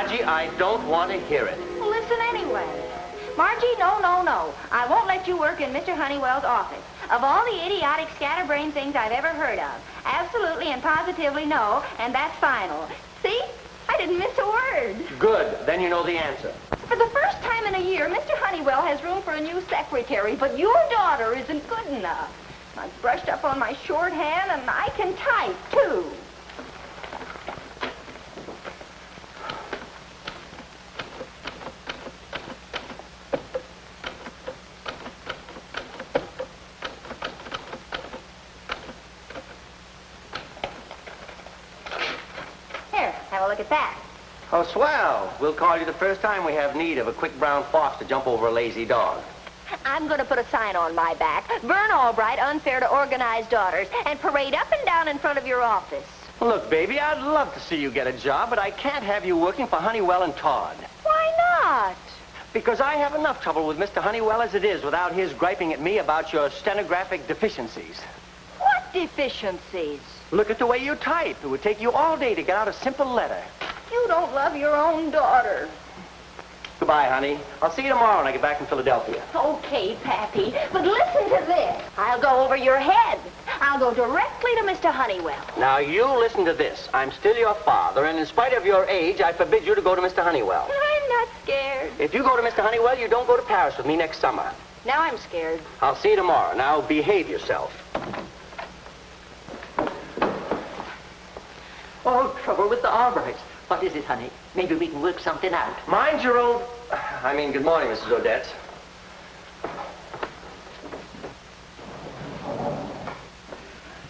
Margie, I don't want to hear it. Well, listen anyway. Margie, no, no, no. I won't let you work in Mr. Honeywell's office. Of all the idiotic scatterbrain things I've ever heard of, absolutely and positively no, and that's final. See? I didn't miss a word. Good. Then you know the answer. For the first time in a year, Mr. Honeywell has room for a new secretary, but your daughter isn't good enough. I've brushed up on my shorthand, and I can type, too. Have a look at that. Oh, swell. We'll call you the first time we have need of a quick brown fox to jump over a lazy dog. I'm going to put a sign on my back. Vern Albright, unfair to organized daughters, and parade up and down in front of your office. Look, baby, I'd love to see you get a job, but I can't have you working for Honeywell and Todd. Why not? Because I have enough trouble with Mr. Honeywell as it is without his griping at me about your stenographic deficiencies. What deficiencies? Look at the way you type. It would take you all day to get out a simple letter. You don't love your own daughter. Goodbye, honey. I'll see you tomorrow when I get back from Philadelphia. Okay, Pappy, but listen to this. I'll go over your head. I'll go directly to Mr. Honeywell. Now, you listen to this. I'm still your father, and in spite of your age, I forbid you to go to Mr. Honeywell. I'm not scared. If you go to Mr. Honeywell, you don't go to Paris with me next summer. Now I'm scared. I'll see you tomorrow. Now, behave yourself. Oh, trouble with the Albrights. What is it, honey? Maybe we can work something out. Mind your own... good morning, Mrs. Odetts.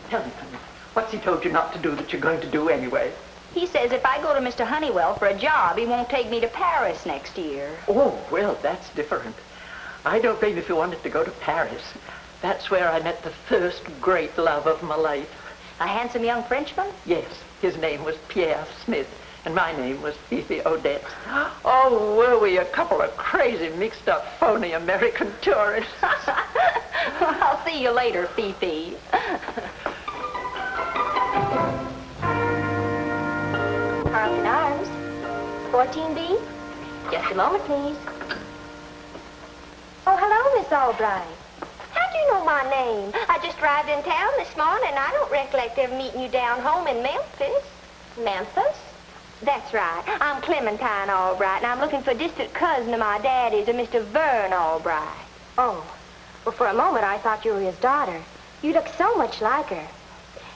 Tell me, honey, what's he told you not to do that you're going to do anyway? He says if I go to Mr. Honeywell for a job, he won't take me to Paris next year. Oh, well, that's different. I don't blame if you wanted to go to Paris. That's where I met the first great love of my life. A handsome young Frenchman? Yes. His name was Pierre Smith, and my name was Fifi Odetts. Oh, were we a couple of crazy, mixed-up, phony American tourists? I'll see you later, Fifi. Arlington Arms, 14B. Just a moment, please. Oh, hello, Miss Albright. How do you know my name? I just arrived in town this morning, and I don't recollect ever meeting you down home in Memphis. Memphis? That's right. I'm Clementine Albright, and I'm looking for a distant cousin of my daddy's, a Mr. Vern Albright. Oh, well, for a moment I thought you were his daughter. You look so much like her.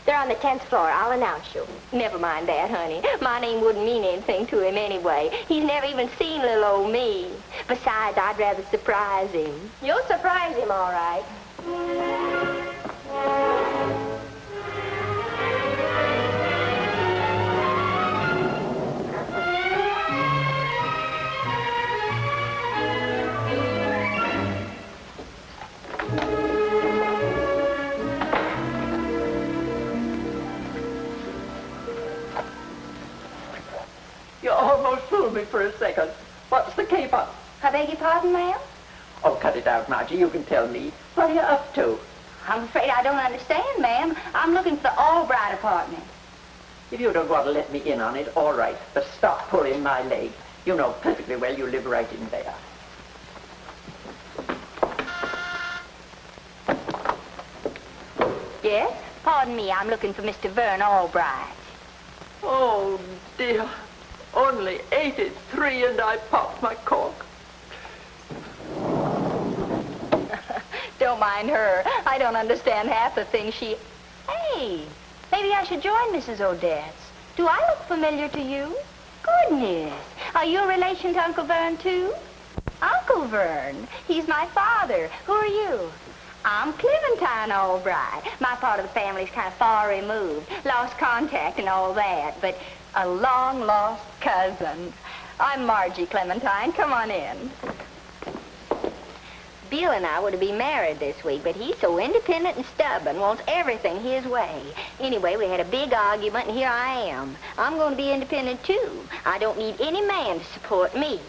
They're on the 10th floor. I'll announce you. Never mind that, honey. My name wouldn't mean anything to him anyway. He's never even seen little old me. Besides, I'd rather surprise him. You'll surprise him, all right. You almost fooled me for a second. What's the caper? I beg your pardon, ma'am? Oh, cut it out, Margie. You can tell me. What are you up to? I'm afraid I don't understand, ma'am. I'm looking for the Albright apartment. If you don't want to let me in on it, all right. But stop pulling my leg. You know perfectly well you live right in there. Yes? Pardon me, I'm looking for Mr. Vern Albright. Oh, dear. Only 83 and I popped my cork. Don't mind her. I don't understand half the things she... Hey, maybe I should join Mrs. Odetts. Do I look familiar to you? Goodness. Are you a relation to Uncle Vern, too? Uncle Vern. He's my father. Who are you? I'm Clementine Albright. My part of the family's kind of far removed. Lost contact and all that, but a long-lost cousin. I'm Margie, Clementine. Come on in. Bill and I were to be married this week, but he's so independent and stubborn, wants everything his way. Anyway, we had a big argument, and here I am. I'm going to be independent, too. I don't need any man to support me.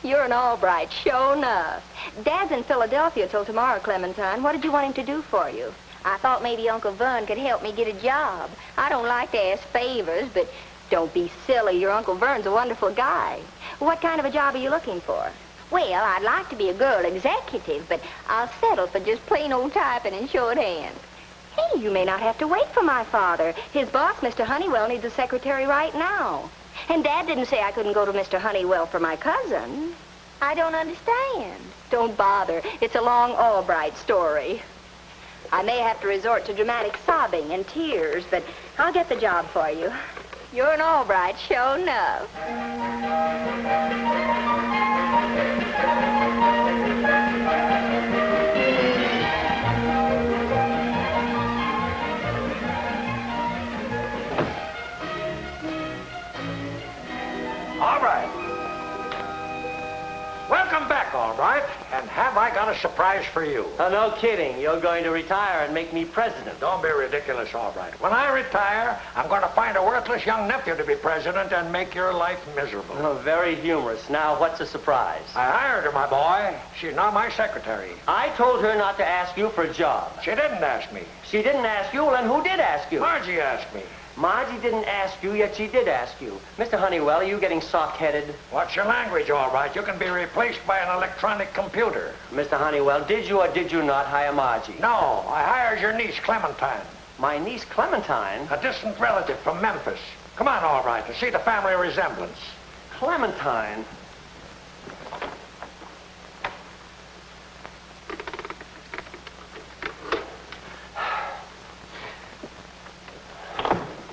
You're an Albright, sure enough. Dad's in Philadelphia till tomorrow, Clementine. What did you want him to do for you? I thought maybe Uncle Vern could help me get a job. I don't like to ask favors, but Don't be silly. Your Uncle Vern's a wonderful guy. What kind of a job are you looking for? Well, I'd like to be a girl executive, but I'll settle for just plain old typing and shorthand. Hey, you may not have to wait for my father. His boss, Mr. Honeywell, needs a secretary right now. And Dad didn't say I couldn't go to Mr. Honeywell for my cousin. I don't understand. Don't bother. It's a long Albright story. I may have to resort to dramatic sobbing and tears, but I'll get the job for you. You're an Albright, sure enough. All right. Welcome back, all right. And have I got a surprise for you? Oh, no kidding. You're going to retire and make me president. Don't be ridiculous, all right. When I retire, I'm going to find a worthless young nephew to be president and make your life miserable. Oh, very humorous. Now, what's a surprise? I hired her, my boy. She's now my secretary. I told her not to ask you for a job. She didn't ask me. She didn't ask you, well, then who did ask you? Margie asked me. Margie didn't ask you, yet she did ask you. Mr. Honeywell, are you getting soft-headed? What's your language, all right? You can be replaced by an electronic computer. Mr. Honeywell, did you or did you not hire Margie? No, I hired your niece, Clementine. My niece, Clementine? A distant relative from Memphis. Come on, all right, to see the family resemblance. Clementine?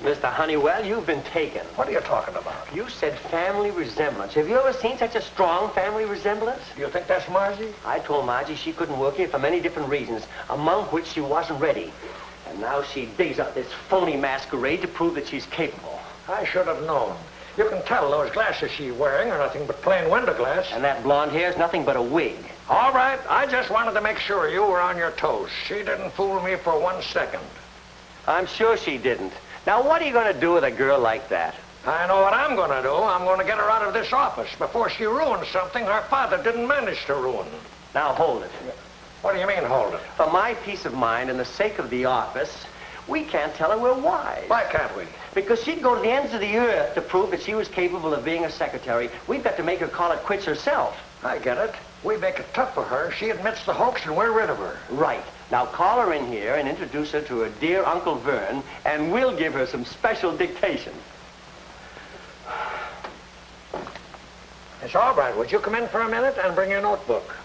Mr. Honeywell, you've been taken. What are you talking about? You said family resemblance. Have you ever seen such a strong family resemblance? You think that's Margie? I told Margie she couldn't work here for many different reasons, among which she wasn't ready. And now she digs up this phony masquerade to prove that she's capable. I should have known. You can tell those glasses she's wearing are nothing but plain window glass. And that blonde hair's nothing but a wig. All right, I just wanted to make sure you were on your toes. She didn't fool me for 1 second. I'm sure she didn't. Now, what are you going to do with a girl like that? I know what I'm going to do. I'm going to get her out of this office before she ruins something her father didn't manage to ruin. Now, hold it. What do you mean, hold it? For my peace of mind and the sake of the office, we can't tell her we're wise. Why can't we? Because she'd go to the ends of the earth to prove that she was capable of being a secretary. We've got to make her call it quits herself. I get it. We make it tough for her. She admits the hoax and we're rid of her. Right. Now call her in here and introduce her to her dear Uncle Vern, and we'll give her some special dictation. It's all right. Would you come in for a minute and bring your notebook?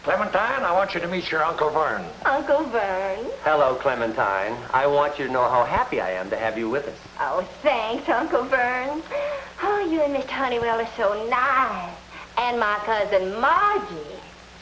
Clementine, I want you to meet your Uncle Vern. Uncle Vern. Hello, Clementine. I want you to know how happy I am to have you with us. Oh, thanks, Uncle Vern. Oh, you and Mr. Honeywell are so nice. And my cousin Margie.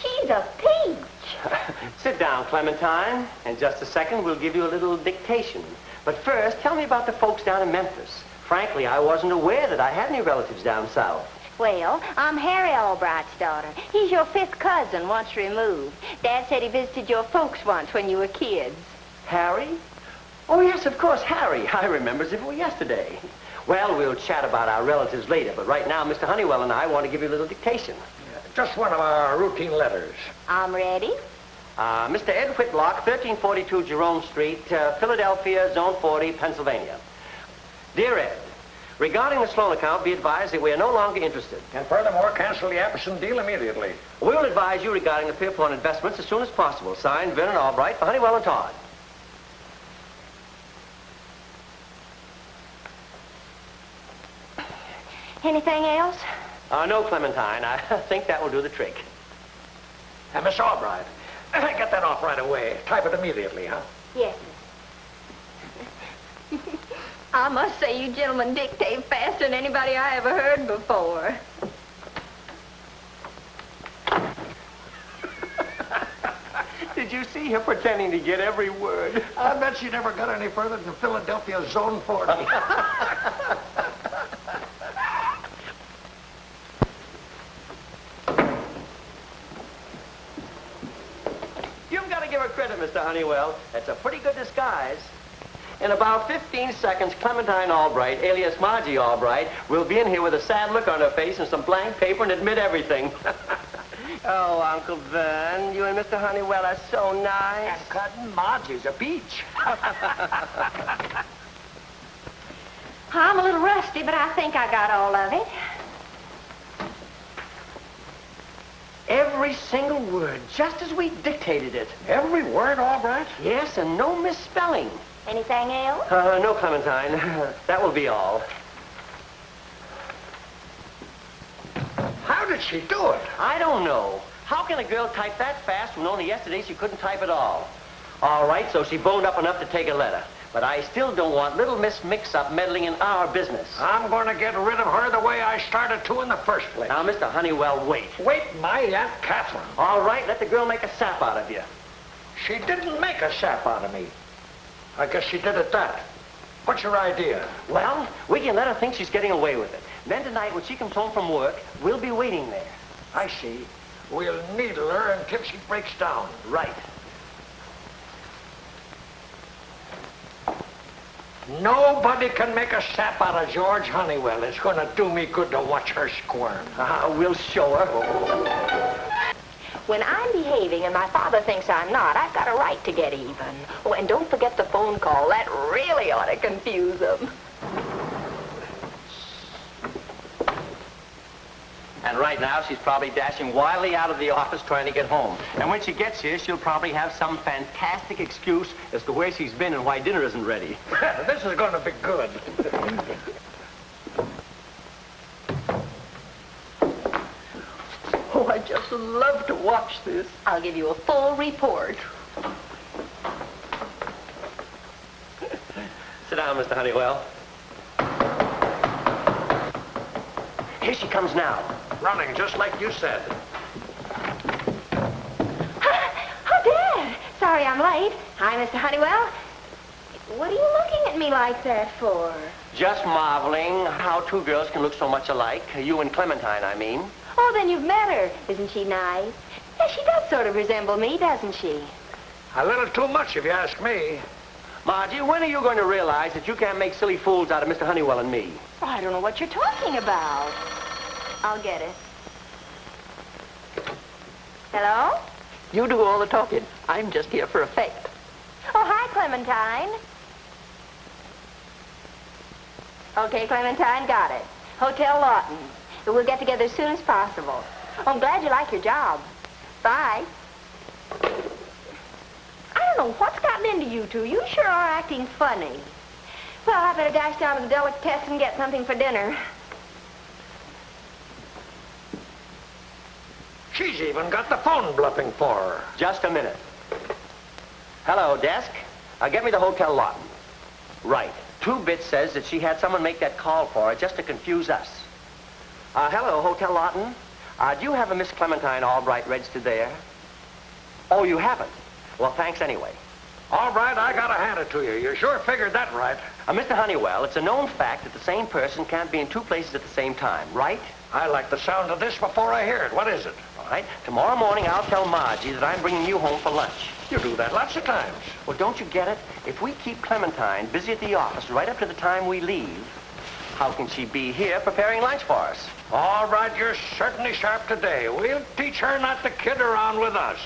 She's a peach. Sit down, Clementine. In just a second, we'll give you a little dictation. But first, tell me about the folks down in Memphis. Frankly, I wasn't aware that I had any relatives down south. Well, I'm Harry Albright's daughter. He's your 5th cousin, once removed. Dad said he visited your folks once when you were kids. Harry? Oh, yes, of course, Harry. I remember as if it were yesterday. Well, we'll chat about our relatives later, but right now, Mr. Honeywell and I want to give you a little dictation. Just one of our routine letters. I'm ready. Mr. Ed Whitlock, 1342 Jerome Street, Philadelphia, Zone 40, Pennsylvania. Dear Ed, regarding the Sloan account, be advised that we are no longer interested. And furthermore, cancel the Apperson deal immediately. We will advise you regarding the Pierpont investments as soon as possible. Signed, Vern and Albright for Honeywell and Todd. Anything else? No, Clementine. I think that will do the trick. And Miss Albright, get that off right away. Type it immediately, huh? Yes, sir. I must say you gentlemen dictate faster than anybody I ever heard before. Did you see her pretending to get every word? I bet she never got any further than Philadelphia Zone 40. You've got to give her credit, Mr. Honeywell. That's a pretty good disguise. In about 15 seconds, Clementine Albright, alias Margie Albright, will be in here with a sad look on her face and some blank paper and admit everything. Oh, Uncle Vern, you and Mr. Honeywell are so nice. And Cousin Margie's a peach. I'm a little rusty, but I think I got all of it. Every single word, just as we dictated it. Every word all right? Yes, and no misspelling. Anything else? No, Clementine. That will be all. How did she do it? I don't know. How can a girl type that fast when only yesterday she couldn't type at all? All right, so she boned up enough to take a letter. But I still don't want little Miss Mix-Up meddling in our business. I'm going to get rid of her the way I started to in the first place. Now, Mr. Honeywell, wait. Wait, my Aunt Catherine. All right, let the girl make a sap out of you. She didn't make a sap out of me. I guess she did at that. What's your idea? Well, we can let her think she's getting away with it. Then tonight, when she comes home from work, we'll be waiting there. I see. We'll needle her until she breaks down. Right. Nobody can make a sap out of George Honeywell. It's going to do me good to watch her squirm. We'll show her. When I'm behaving and my father thinks I'm not, I've got a right to get even. Oh, and don't forget the phone call. That really ought to confuse them. And right now, she's probably dashing wildly out of the office trying to get home. And when she gets here, she'll probably have some fantastic excuse as to where she's been and why dinner isn't ready. This is going to be good. Oh, I just love to watch this. I'll give you a full report. Sit down, Mr. Honeywell. Here she comes now. Running just like you said. Oh, Dad. Sorry I'm late. Hi, Mr. Honeywell. What are you looking at me like that for? Just marveling how two girls can look so much alike. You and Clementine, I mean. Oh, then you've met her. Isn't she nice? Yeah, she does sort of resemble me, doesn't she? A little too much, if you ask me. Margie, when are you going to realize that you can't make silly fools out of Mr. Honeywell and me? Oh, I don't know what you're talking about. I'll get it. Hello? You do all the talking. I'm just here for effect. Oh, hi, Clementine. Okay, Clementine, got it. Hotel Lawton. We'll get together as soon as possible. Oh, I'm glad you like your job. Bye. I don't know what's gotten into you two. You sure are acting funny. Well, I better dash down to the delicatessen and get something for dinner. She's even got the phone bluffing for her. Just a minute. Hello, desk. Get me the Hotel Lawton. Right. 2 bits says that she had someone make that call for her just to confuse us. Hello, Hotel Lawton. Do you have a Miss Clementine Albright registered there? Oh, you haven't? Well, thanks anyway. All right, I gotta hand it to you. You sure figured that right. Mr. Honeywell, it's a known fact that the same person can't be in 2 places at the same time, right? I like the sound of this before I hear it. What is it? All right. Tomorrow morning, I'll tell Margie that I'm bringing you home for lunch. You do that lots of times. Well, don't you get it? If we keep Clementine busy at the office right up to the time we leave, how can she be here preparing lunch for us? All right, you're certainly sharp today. We'll teach her not to kid around with us.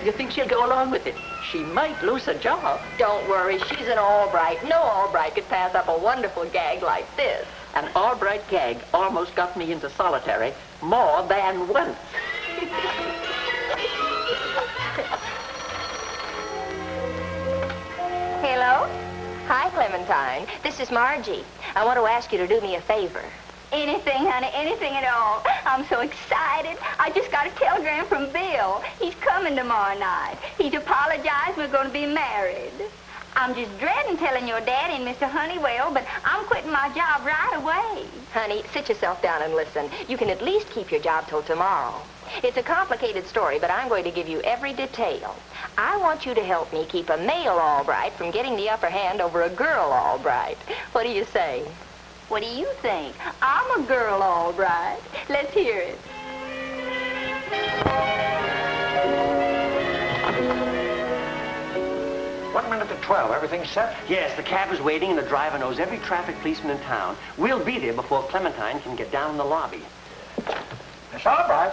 You think she'll go along with it? She might lose her job. Don't worry, she's an Albright. No Albright could pass up a wonderful gag like this. An Albright gag almost got me into solitary more than once. Hello? Hi, Clementine. This is Margie. I want to ask you to do me a favor. Anything, honey, anything at all. I'm so excited. I just got a telegram from Bill. He's coming tomorrow night. He's apologized. We're going to be married. I'm just dreading telling your daddy and Mr. Honeywell, but I'm quitting my job right away. Honey, sit yourself down and listen. You can at least keep your job till tomorrow. It's a complicated story, but I'm going to give you every detail. I want you to help me keep a male Albright from getting the upper hand over a girl Albright. What do you say? What do you think? I'm a girl Albright. Let's hear it. 1 minute to 12. Everything set? Yes, the cab is waiting and the driver knows every traffic policeman in town. We'll be there before Clementine can get down in the lobby. It's all right.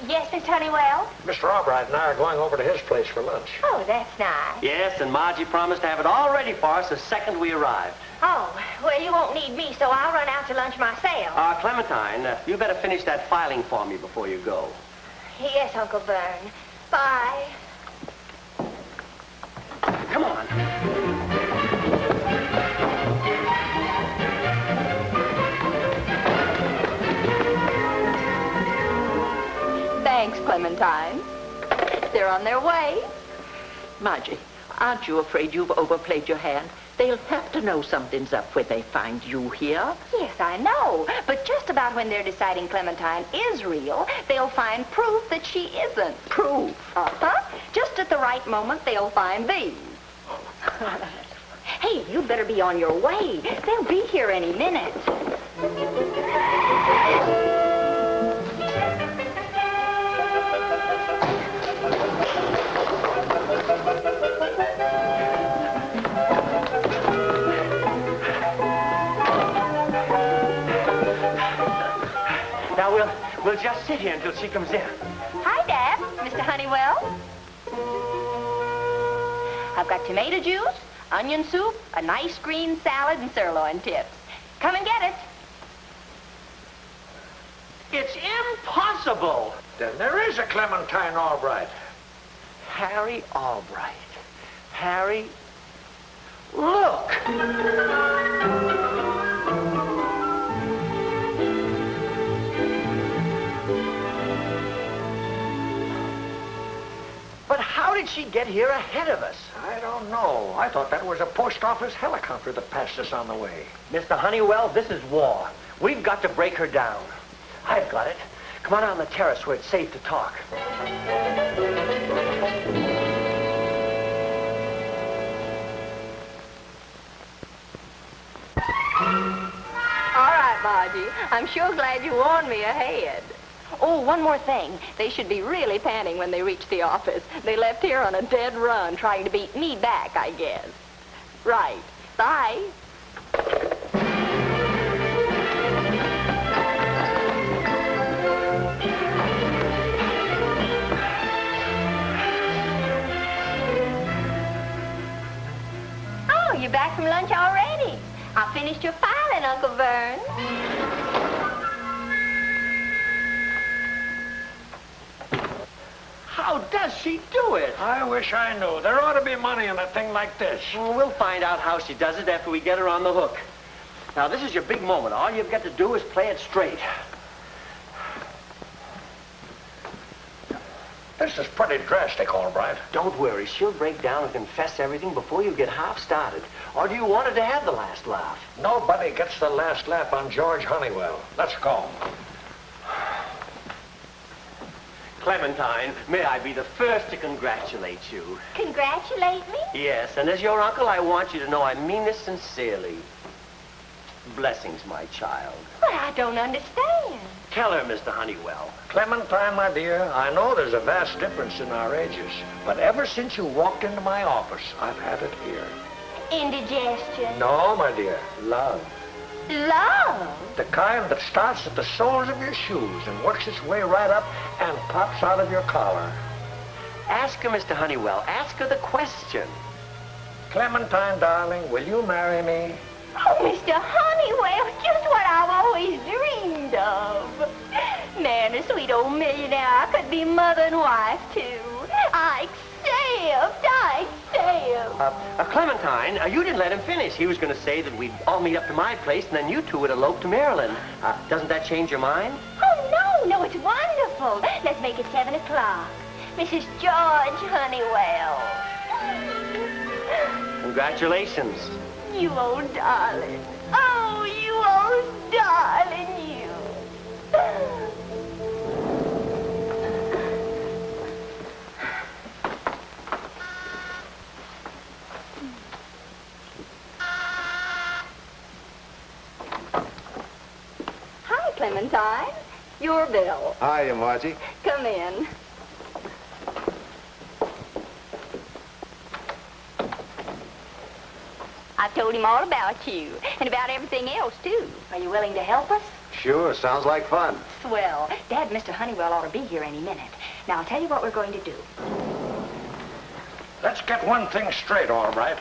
Yes, Miss Honeywell? Mr. Albright and I are going over to his place for lunch. Oh, that's nice. Yes, and Margie promised to have it all ready for us the second we arrived. Oh, well, you won't need me, so I'll run out to lunch myself. Clementine, you better finish that filing for me before you go. Yes, Uncle Vern. Bye. Come on. Thanks, Clementine. They're on their way. Margie, aren't you afraid you've overplayed your hand? They'll have to know something's up when they find you here. Yes, I know. But just about when they're deciding Clementine is real, they'll find proof that she isn't. Proof? Uh-huh. Just at the right moment, they'll find these. Hey, you'd better be on your way. They'll be here any minute. Now, we'll just sit here until she comes in. Hi, Dad. Mr. Honeywell. I've got tomato juice, onion soup, a nice green salad, and sirloin tips. Come and get it. It's impossible. Then there is a Clementine Albright. Harry Albright. Harry, look. But how did she get here ahead of us? I don't know. I thought that was a post office helicopter that passed us on the way. Mr. Honeywell, this is war. We've got to break her down. I've got it. Come on out on the terrace where it's safe to talk. All right, Margie. I'm sure glad you warned me ahead. Oh, one more thing. They should be really panting when they reach the office. They left here on a dead run, trying to beat me back, I guess. Right. Bye. Oh, you're back from lunch already. I finished your filing, Uncle Vern. How does she do it? I wish I knew. There ought to be money in a thing like this. We'll find out how she does it after we get her on the hook. Now, this is your big moment. All you've got to do is play it straight. This is pretty drastic, Albright. Don't worry. She'll break down and confess everything before you get half started. Or do you want her to have the last laugh? Nobody gets the last laugh on George Honeywell. Let's go. Clementine, may I be the first to congratulate you? Congratulate me? Yes, and as your uncle, I want you to know I mean this sincerely. Blessings, my child. But I don't understand. Tell her, Mr. Honeywell. Clementine, my dear, I know there's a vast difference in our ages, but ever since you walked into my office, I've had it here. Indigestion. No, my dear, love. Love. The kind that starts at the soles of your shoes and works its way right up and pops out of your collar. Ask her, Mr. Honeywell. Ask her the question. Clementine, darling, will you marry me? Oh, Mr. Honeywell, just what I've always dreamed of. Man, a sweet old millionaire, I could be mother and wife, too. I accept. Clementine, you didn't let him finish. He was going to say that we'd all meet up to my place, and then you two would elope to Maryland. Doesn't that change your mind? Oh, no, it's wonderful. Let's make it 7 o'clock. Mrs. George Honeywell. Congratulations. You old darling. Oh, you old darling, you. Hi, Clementine. Your bill. Hiya, Margie. Come in. I've told him all about you, and about everything else, too. Are you willing to help us? Sure, sounds like fun. Swell. Dad, Mr. Honeywell ought to be here any minute. Now, I'll tell you what we're going to do. Let's get one thing straight, all right.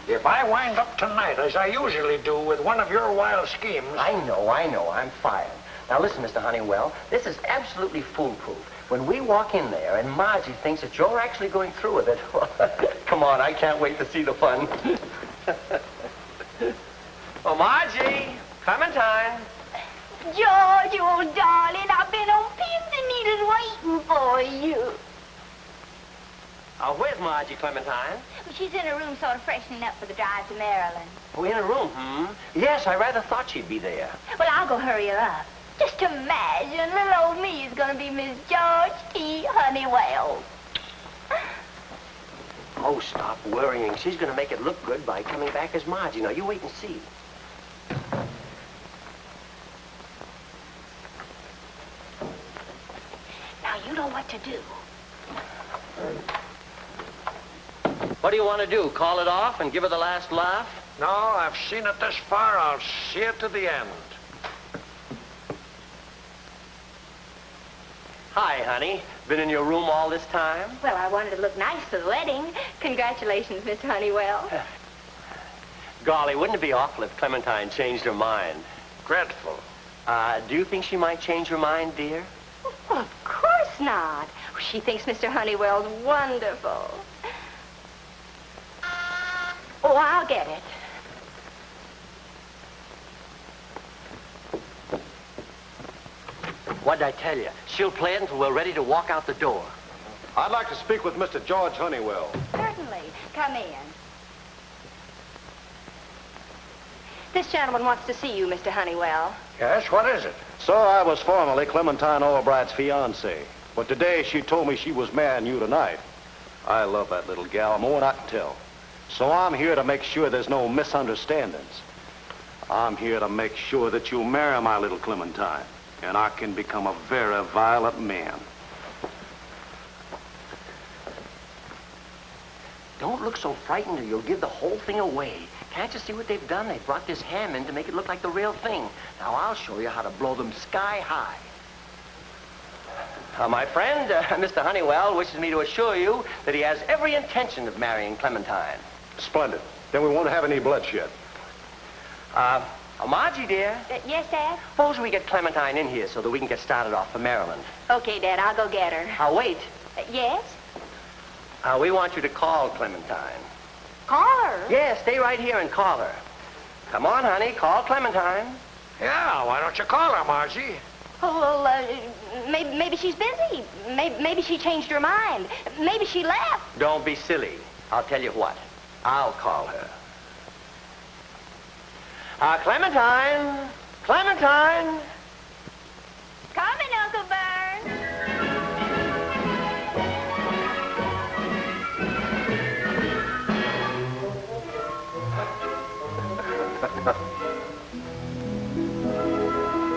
If I wind up tonight, as I usually do, with one of your wild schemes... I know. I'm fired. Now, listen, Mr. Honeywell, this is absolutely foolproof. When we walk in there and Margie thinks that you're actually going through with it, come on, I can't wait to see the fun. Oh, Margie, Clementine. George, oh, darling, I've been on pins and needles waiting for you. Where's Margie, Clementine? Well, she's in her room sort of freshening up for the drive to Maryland. Oh, in her room, Yes, I rather thought she'd be there. Well, I'll go hurry her up. Just imagine, little old me is going to be Miss George T. Honeywell. Oh, stop worrying. She's going to make it look good by coming back as Margie. Now, you wait and see. Now, you know what to do. What do you want to do? Call it off and give her the last laugh? No, I've seen it this far. I'll see it to the end. Hi, honey. Been in your room all this time? Well, I wanted to look nice for the wedding. Congratulations, Mr. Honeywell. Golly, wouldn't it be awful if Clementine changed her mind? Dreadful. Do you think she might change her mind, dear? Well, of course not. She thinks Mr. Honeywell's wonderful. Oh, I'll get it. What'd I tell you? She'll play it until we're ready to walk out the door. I'd like to speak with Mr. George Honeywell. Certainly. Come in. This gentleman wants to see you, Mr. Honeywell. Yes, what is it? So I was formerly Clementine Albright's fiancé, but today she told me she was marrying you tonight. I love that little gal more than I can tell. So I'm here to make sure there's no misunderstandings. I'm here to make sure that you'll marry my little Clementine, and I can become a very violent man. Don't look so frightened or you'll give the whole thing away. Can't you see what they've done? They've brought this ham in to make it look like the real thing. Now, I'll show you how to blow them sky high. My friend, Mr. Honeywell, wishes me to assure you that he has every intention of marrying Clementine. Splendid. Then we won't have any bloodshed. Margie, dear. Yes, Dad? Suppose we get Clementine in here so that we can get started off for Maryland. Okay, Dad, I'll go get her. Wait. Yes? We want you to call Clementine. Call her? Yes, stay right here and call her. Come on, honey, call Clementine. Yeah, why don't you call her, Margie? Oh, well, maybe she's busy. Maybe she changed her mind. Maybe she left. Don't be silly. I'll tell you what. I'll call her. Clementine! Clementine! Coming, Uncle Vern.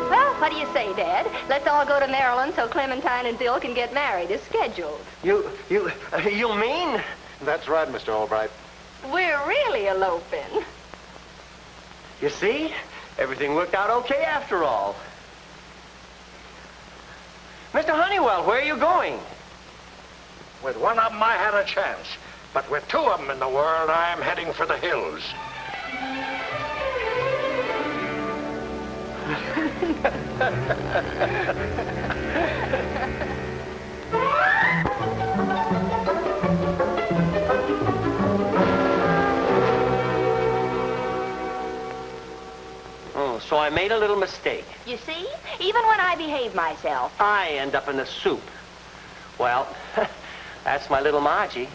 Well, what do you say, Dad? Let's all go to Maryland so Clementine and Bill can get married as scheduled. You mean? That's right, Mr. Albright. We're really eloping. You see? Everything worked out okay after all. Mr. Honeywell, where are you going? With one of them, I had a chance. But with two of them in the world, I'm heading for the hills. So I made a little mistake. You see? Even when I behave myself. I end up in the soup. Well, that's my little Margie.